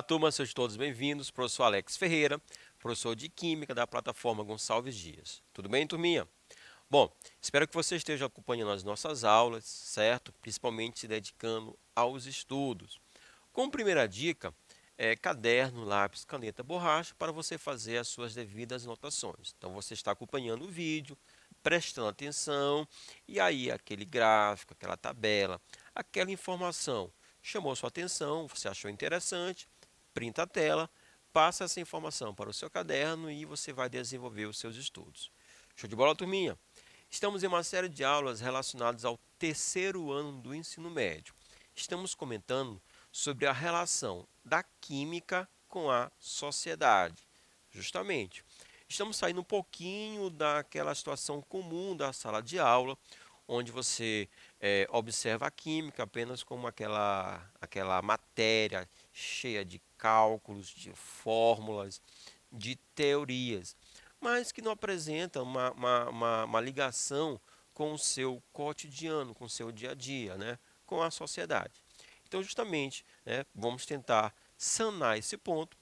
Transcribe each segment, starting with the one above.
turma, sejam todos bem-vindos. Professor Alex Ferreira, professor de Química da plataforma Gonçalves Dias. Tudo bem, turminha? Bom, espero que você esteja acompanhando as nossas aulas, certo? Principalmente se dedicando aos estudos. Como primeira dica, caderno, lápis, caneta, borracha para você fazer as suas devidas anotações. Então, você está acompanhando o vídeo, prestando atenção, e aí aquele gráfico, aquela tabela, aquela informação chamou sua atenção, você achou interessante, printa a tela, passa essa informação para o seu caderno e você vai desenvolver os seus estudos. Show de bola, turminha? Estamos em uma série de aulas relacionadas ao terceiro ano do ensino médio. Estamos comentando sobre a relação da química com a sociedade. Justamente, estamos saindo um pouquinho daquela situação comum da sala de aula, onde você observa a química apenas como aquela matéria cheia de cálculos, de fórmulas, de teorias, mas que não apresenta uma ligação com o seu cotidiano, com o seu dia a dia, né? Com a sociedade. Então, justamente, né, vamos tentar sanar esse ponto,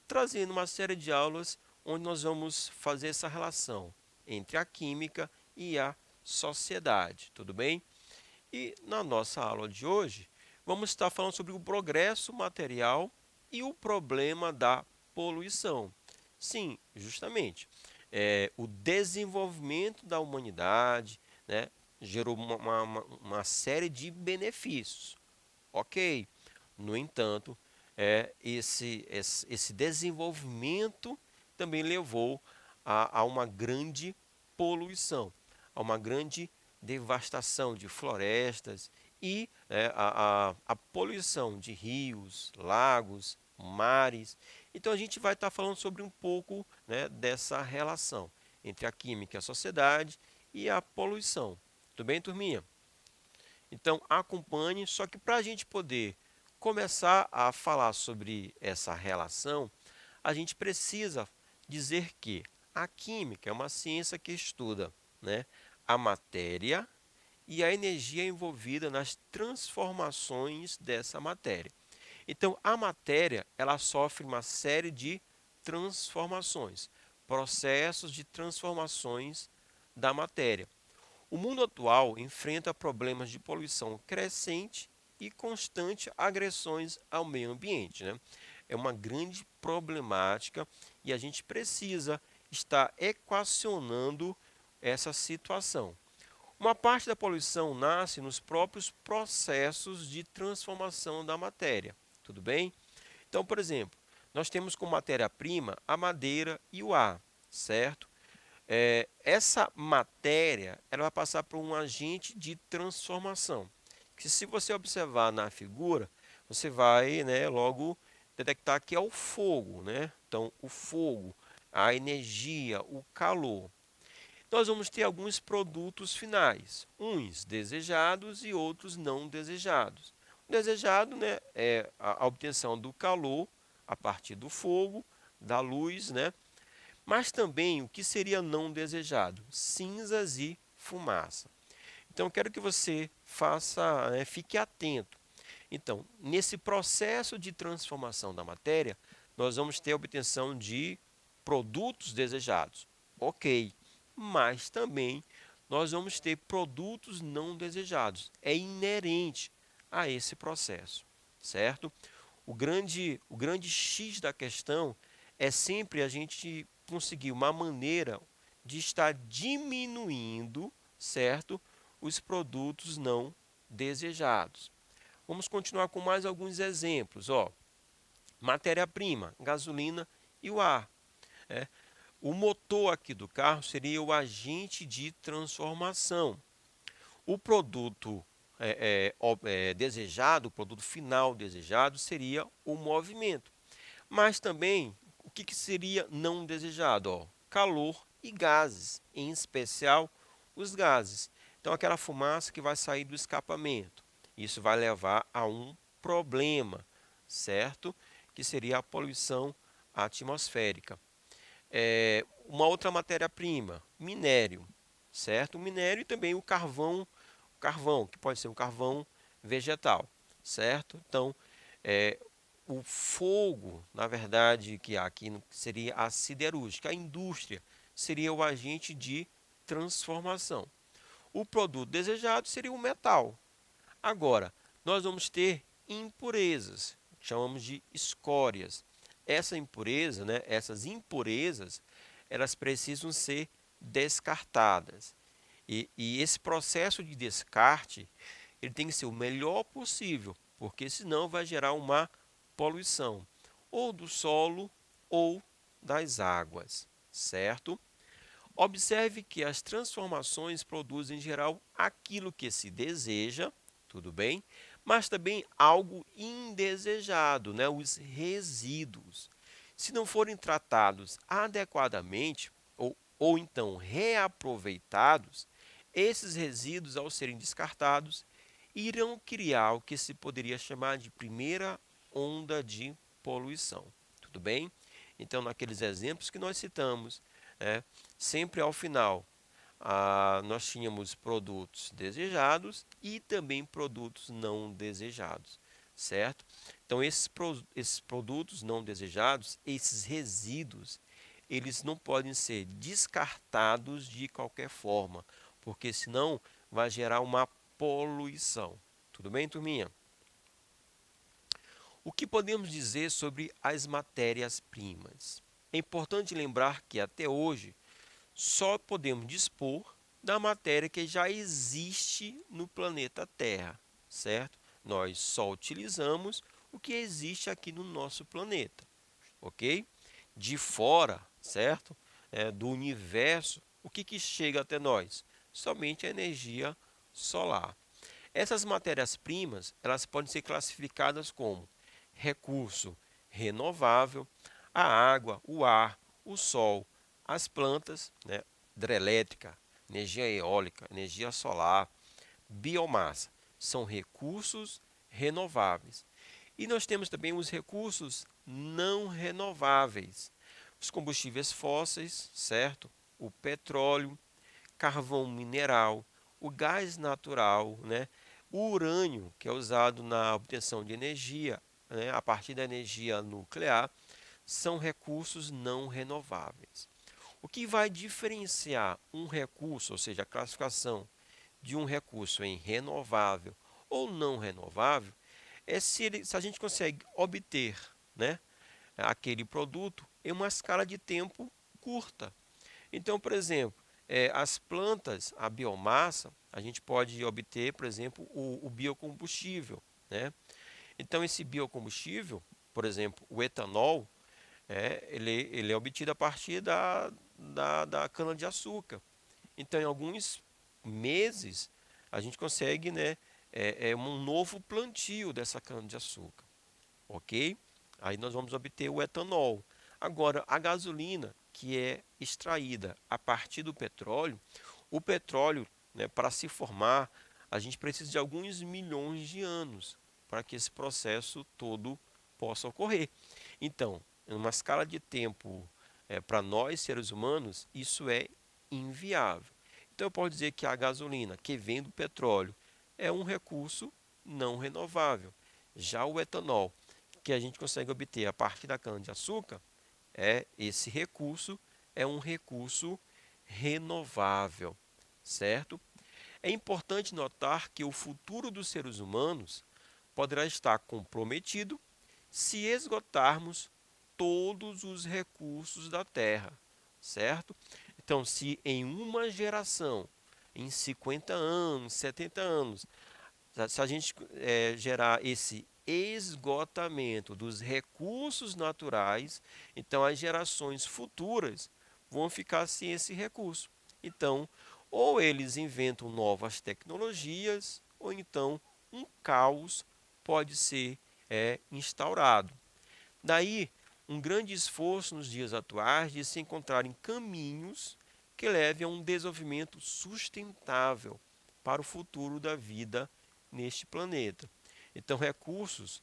trazendo uma série de aulas onde nós vamos fazer essa relação entre a química e a sociedade, tudo bem? E na nossa aula de hoje, vamos estar falando sobre o progresso material e o problema da poluição. Sim, justamente, o desenvolvimento da humanidade, né, gerou uma série de benefícios. Ok, no entanto, esse desenvolvimento também levou a uma grande poluição, a uma grande devastação de florestas e a poluição de rios, lagos, mares. Então a gente vai estar falando sobre um pouco, né, dessa relação entre a química e a sociedade e a poluição. Tudo bem, turminha? Então acompanhe, só que para a gente poder começar a falar sobre essa relação, a gente precisa dizer que a química é uma ciência que estuda, né, a matéria e a energia envolvida nas transformações dessa matéria. Então, a matéria ela sofre uma série de transformações, processos de transformações da matéria. O mundo atual enfrenta problemas de poluição crescente e constante agressões ao meio ambiente, né? É uma grande problemática e a gente precisa estar equacionando essa situação. Uma parte da poluição nasce nos próprios processos de transformação da matéria, tudo bem? Então, por exemplo, nós temos como matéria-prima a madeira e o ar, certo? Essa matéria ela vai passar por um agente de transformação. Que se você observar na figura, você vai, né, logo detectar que é o fogo, né? Então, o fogo, a energia, o calor. Nós vamos ter alguns produtos finais, uns desejados e outros não desejados. O desejado, né, é a obtenção do calor a partir do fogo, da luz, né? Mas também o que seria não desejado? Cinzas e fumaça. Então, eu quero que você faça, fique atento. Então, nesse processo de transformação da matéria, nós vamos ter a obtenção de produtos desejados. Ok, mas também nós vamos ter produtos não desejados. É inerente a esse processo, certo? O grande X da questão é sempre a gente conseguir uma maneira de estar diminuindo, certo, os produtos não desejados. Vamos continuar com mais alguns exemplos. Ó, matéria-prima, gasolina e o ar. É. O motor aqui do carro seria o agente de transformação. O produto desejado, o produto final desejado, seria o movimento. Mas também, o que seria não desejado? Ó, calor e gases, em especial os gases. Então, aquela fumaça que vai sair do escapamento. Isso vai levar a um problema, certo? Que seria a poluição atmosférica. Uma outra matéria-prima, minério, certo? O minério e também o carvão, que pode ser um carvão vegetal, certo? Então, o fogo, na verdade, que aqui seria a siderúrgica, a indústria seria o agente de transformação. O produto desejado seria o metal. Agora, nós vamos ter impurezas, chamamos de escórias. Essa impureza, né, essas impurezas, elas precisam ser descartadas. E esse processo de descarte, ele tem que ser o melhor possível, porque senão vai gerar uma poluição, ou do solo ou das águas, certo? Observe que as transformações produzem em geral aquilo que se deseja, tudo bem? Mas também algo indesejado, né? Os resíduos. Se não forem tratados adequadamente ou então reaproveitados, esses resíduos, ao serem descartados, irão criar o que se poderia chamar de primeira onda de poluição. Tudo bem? Então, naqueles exemplos que nós citamos, né, sempre ao final, nós tínhamos produtos desejados e também produtos não desejados, certo? Então, esses produtos não desejados, esses resíduos, eles não podem ser descartados de qualquer forma, porque senão vai gerar uma poluição. Tudo bem, turminha? O que podemos dizer sobre as matérias-primas? É importante lembrar que até hoje só podemos dispor da matéria que já existe no planeta Terra, certo? Nós só utilizamos o que existe aqui no nosso planeta, ok? De fora, certo? Do universo, o que chega até nós? Somente a energia solar. Essas matérias-primas, elas podem ser classificadas como recurso renovável, a água, o ar, o sol, as plantas, né, hidrelétrica, energia eólica, energia solar, biomassa, são recursos renováveis. E nós temos também os recursos não renováveis, os combustíveis fósseis, certo? O petróleo, carvão mineral, o gás natural, né? O urânio, que é usado na obtenção de energia, né, a partir da energia nuclear, são recursos não renováveis. O que vai diferenciar um recurso, ou seja, a classificação de um recurso em renovável ou não renovável, é se a gente consegue obter, né, aquele produto em uma escala de tempo curta. Então, por exemplo, as plantas, a biomassa, a gente pode obter, por exemplo, o biocombustível, né? Então, esse biocombustível, por exemplo, o etanol, ele é obtido a partir da cana-de-açúcar. Então, em alguns meses, a gente consegue, né, um novo plantio dessa cana-de-açúcar, ok? Aí nós vamos obter o etanol. Agora, a gasolina, que é extraída a partir do petróleo, o petróleo, né, para se formar, a gente precisa de alguns milhões de anos para que esse processo todo possa ocorrer. Então, em uma escala de tempo para nós, seres humanos, isso é inviável. Então, eu posso dizer que a gasolina, que vem do petróleo, é um recurso não renovável. Já o etanol, que a gente consegue obter a partir da cana-de-açúcar, esse recurso é um recurso renovável, certo? É importante notar que o futuro dos seres humanos poderá estar comprometido se esgotarmos todos os recursos da Terra, certo? Então, se em uma geração, em 50 anos, 70 anos, se a gente gerar esse esgotamento dos recursos naturais, então as gerações futuras vão ficar sem esse recurso. Então, ou eles inventam novas tecnologias, ou então um caos pode ser instaurado. Daí, um grande esforço nos dias atuais de se encontrarem caminhos que levem a um desenvolvimento sustentável para o futuro da vida neste planeta. Então, recursos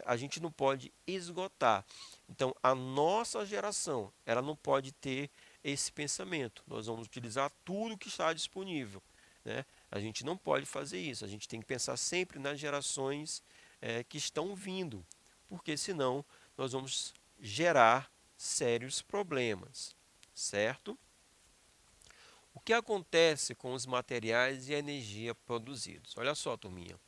a gente não pode esgotar. Então, a nossa geração ela não pode ter esse pensamento. Nós vamos utilizar tudo que está disponível, né? A gente não pode fazer isso. A gente tem que pensar sempre nas gerações que estão vindo, porque senão nós vamos gerar sérios problemas, certo? O que acontece com os materiais e a energia produzidos? Olha só, turminha.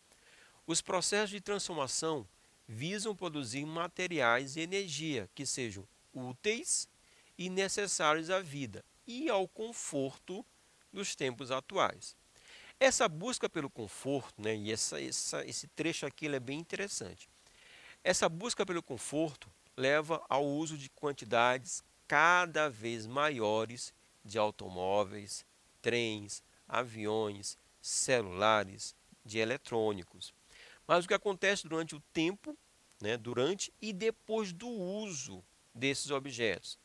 Os processos de transformação visam produzir materiais e energia que sejam úteis e necessários à vida e ao conforto dos tempos atuais. Essa busca pelo conforto, né, e esse trecho aqui ele é bem interessante. Essa busca pelo conforto leva ao uso de quantidades cada vez maiores de automóveis, trens, aviões, celulares, de eletrônicos. Mas o que acontece durante o tempo, né, durante e depois do uso desses objetos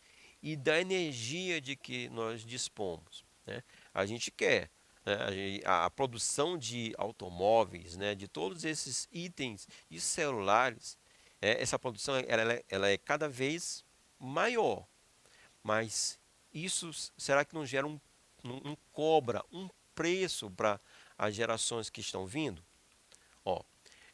e da energia de que nós dispomos, né? A gente quer, né, a produção de automóveis, né, de todos esses itens e celulares, essa produção ela é cada vez maior, mas isso será que não gera cobra, um preço para as gerações que estão vindo? Ó,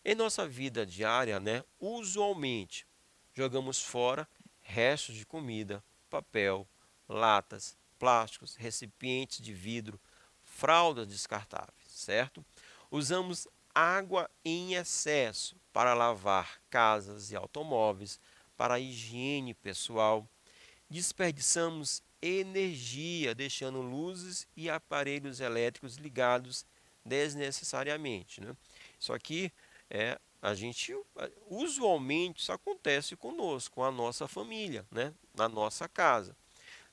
em nossa vida diária, né, usualmente jogamos fora restos de comida, papel, latas, plásticos, recipientes de vidro, fraldas descartáveis, certo? Usamos água em excesso para lavar casas e automóveis, para a higiene pessoal. Desperdiçamos energia, deixando luzes e aparelhos elétricos ligados desnecessariamente, né? Isso aqui a gente usualmente isso acontece conosco, com a nossa família, né? Na nossa casa.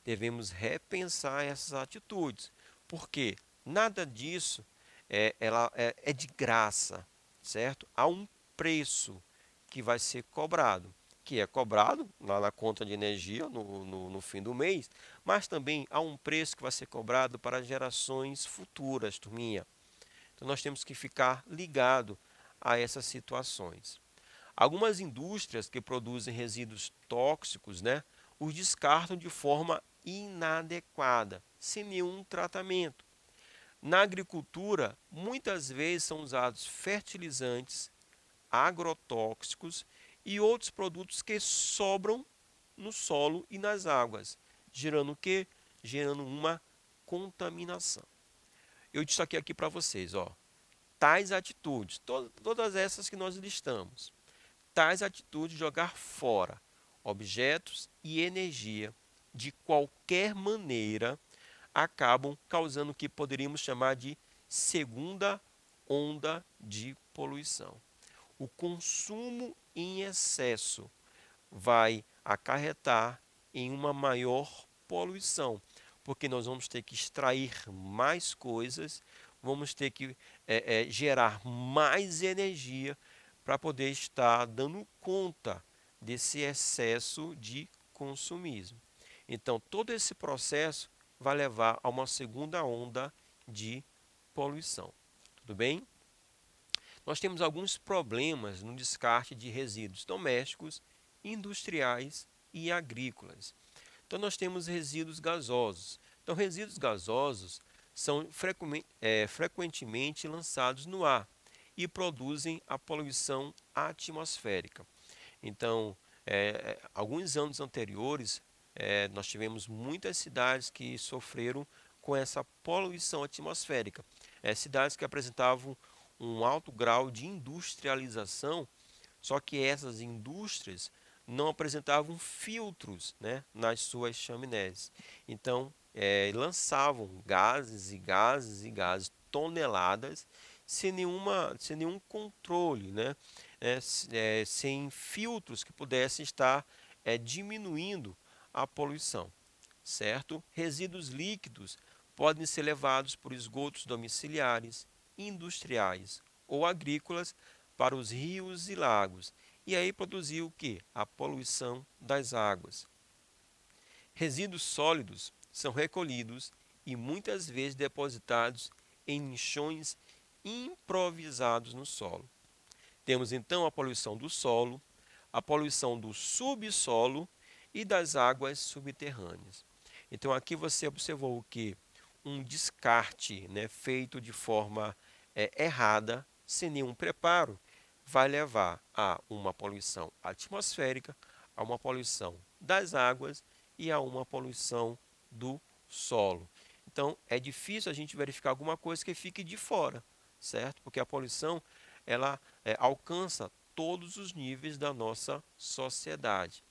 Devemos repensar essas atitudes, porque nada disso é de graça, certo? Há um preço que vai ser cobrado, que é cobrado lá na conta de energia no fim do mês, mas também há um preço que vai ser cobrado para gerações futuras, turminha. Então nós temos que ficar ligado a essas situações. Algumas indústrias que produzem resíduos tóxicos, né, os descartam de forma inadequada, sem nenhum tratamento. Na agricultura, muitas vezes são usados fertilizantes, agrotóxicos e outros produtos que sobram no solo e nas águas, gerando o quê? Gerando uma contaminação. Eu destaquei aqui para vocês, ó, tais atitudes, todas essas que nós listamos, tais atitudes de jogar fora objetos e energia de qualquer maneira acabam causando o que poderíamos chamar de segunda onda de poluição. O consumo em excesso vai acarretar em uma maior poluição, porque nós vamos ter que extrair mais coisas, vamos ter que gerar mais energia para poder estar dando conta desse excesso de consumismo. Então, todo esse processo vai levar a uma segunda onda de poluição. Tudo bem? Nós temos alguns problemas no descarte de resíduos domésticos, industriais e agrícolas. Então, nós temos resíduos gasosos. Então, resíduos gasosos são frequentemente lançados no ar e produzem a poluição atmosférica. Então, alguns anos anteriores, nós tivemos muitas cidades que sofreram com essa poluição atmosférica. Cidades que apresentavam um alto grau de industrialização, só que essas indústrias não apresentavam filtros, né, nas suas chaminés. Então, lançavam gases e gases e gases, toneladas, sem nenhum controle, né, sem filtros que pudessem estar diminuindo a poluição, certo? Resíduos líquidos podem ser levados por esgotos domiciliares, industriais ou agrícolas para os rios e lagos, e aí produzir o que? A poluição das águas. Resíduos sólidos são recolhidos e muitas vezes depositados em lixões improvisados no solo. Temos então a poluição do solo, a poluição do subsolo e das águas subterrâneas. Então aqui você observou que um descarte, né, feito de forma errada, sem nenhum preparo, vai levar a uma poluição atmosférica, a uma poluição das águas e a uma poluição do solo. Então, é difícil a gente verificar alguma coisa que fique de fora, certo? Porque a poluição, ela alcança todos os níveis da nossa sociedade.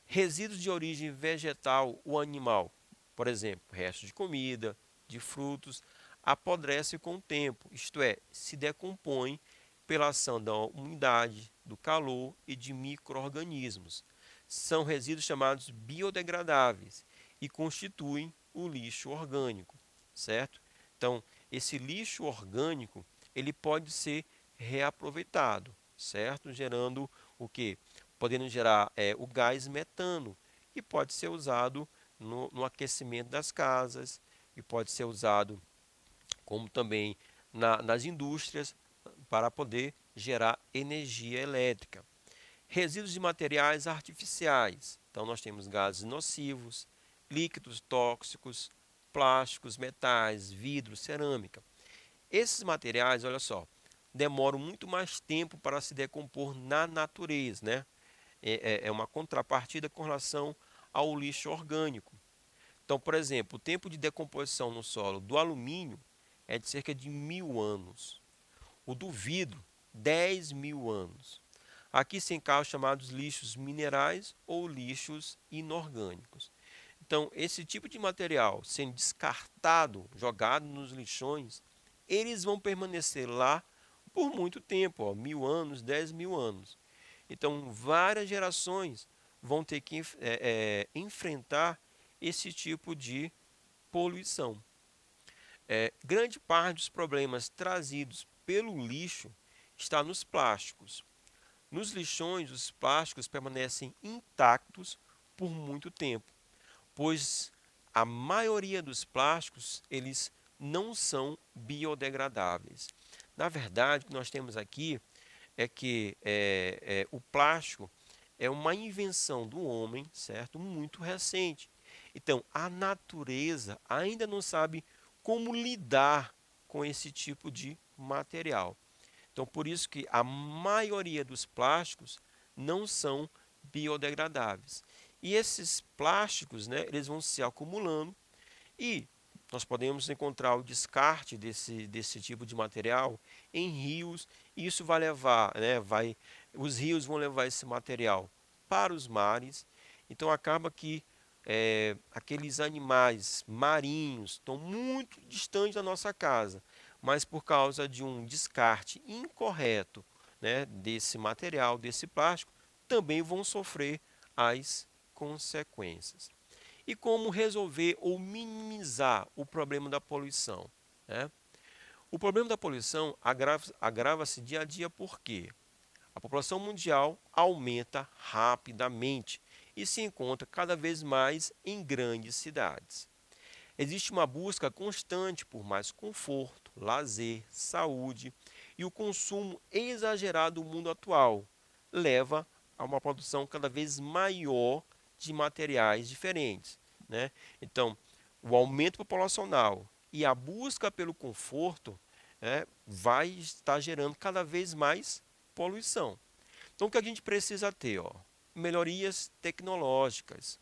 Resíduos de origem vegetal ou animal, por exemplo, restos de comida, de frutos, apodrecem com o tempo, isto é, se decompõem pela ação da umidade, do calor e de micro-organismos. São resíduos chamados biodegradáveis e constituem o lixo orgânico, certo? Então, esse lixo orgânico, ele pode ser reaproveitado, certo? Gerando o quê? Podendo gerar o gás metano e pode ser usado no aquecimento das casas e pode ser usado como também nas indústrias para poder gerar energia elétrica. Resíduos de materiais artificiais. Então, nós temos gases nocivos, líquidos tóxicos, plásticos, metais, vidro, cerâmica. Esses materiais, olha só, demoram muito mais tempo para se decompor na natureza, né? É uma contrapartida com relação ao lixo orgânico. Então, por exemplo, o tempo de decomposição no solo do alumínio é de cerca de 1000 anos. O do vidro, 10.000 anos. Aqui se encaixam os chamados lixos minerais ou lixos inorgânicos. Então, esse tipo de material sendo descartado, jogado nos lixões, eles vão permanecer lá por muito tempo, 1000 anos, 10.000 anos. Então, várias gerações vão ter que enfrentar esse tipo de poluição. Grande parte dos problemas trazidos pelo lixo está nos plásticos. Nos lixões, os plásticos permanecem intactos por muito tempo, pois a maioria dos plásticos eles não são biodegradáveis. Na verdade, o que nós temos aqui é que o plástico é uma invenção do homem, certo? Muito recente. Então, a natureza ainda não sabe como lidar com esse tipo de material. Então, por isso que a maioria dos plásticos não são biodegradáveis. E esses plásticos, né, eles vão se acumulando e nós podemos encontrar o descarte desse tipo de material em rios, e isso vai levar, né, os rios vão levar esse material para os mares, então acaba que aqueles animais marinhos estão muito distantes da nossa casa, mas por causa de um descarte incorreto, né, desse material, desse plástico, também vão sofrer as consequências. E como resolver ou minimizar o problema da poluição, né? O problema da poluição agrava-se dia a dia porque a população mundial aumenta rapidamente e se encontra cada vez mais em grandes cidades. Existe uma busca constante por mais conforto, lazer, saúde, e o consumo exagerado do mundo atual leva a uma produção cada vez maior de materiais diferentes, né? Então, o aumento populacional e a busca pelo conforto vai estar gerando cada vez mais poluição. Então, o que a gente precisa ter? Melhorias tecnológicas.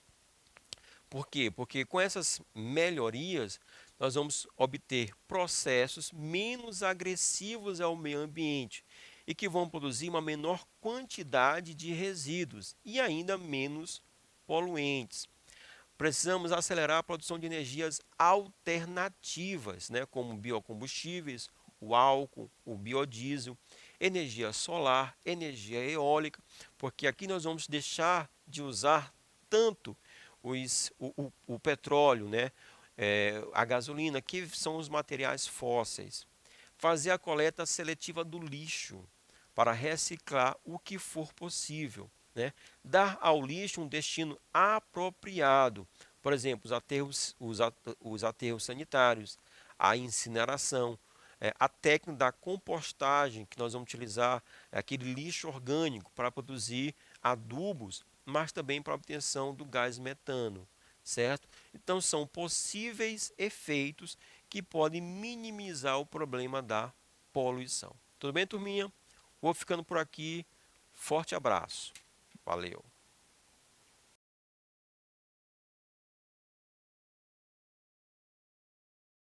Por quê? Porque com essas melhorias, nós vamos obter processos menos agressivos ao meio ambiente e que vão produzir uma menor quantidade de resíduos e ainda menos poluentes. Precisamos acelerar a produção de energias alternativas, né, como biocombustíveis, o álcool, o biodiesel, energia solar, energia eólica, porque aqui nós vamos deixar de usar tanto o petróleo, né, a gasolina, que são os materiais fósseis. Fazer a coleta seletiva do lixo para reciclar o que for possível, né? Dar ao lixo um destino apropriado, por exemplo, os aterros sanitários, a incineração, a técnica da compostagem, que nós vamos utilizar aquele lixo orgânico para produzir adubos, mas também para a obtenção do gás metano, certo? Então, são possíveis efeitos que podem minimizar o problema da poluição. Tudo bem, turminha? Vou ficando por aqui. Forte abraço. Valeu.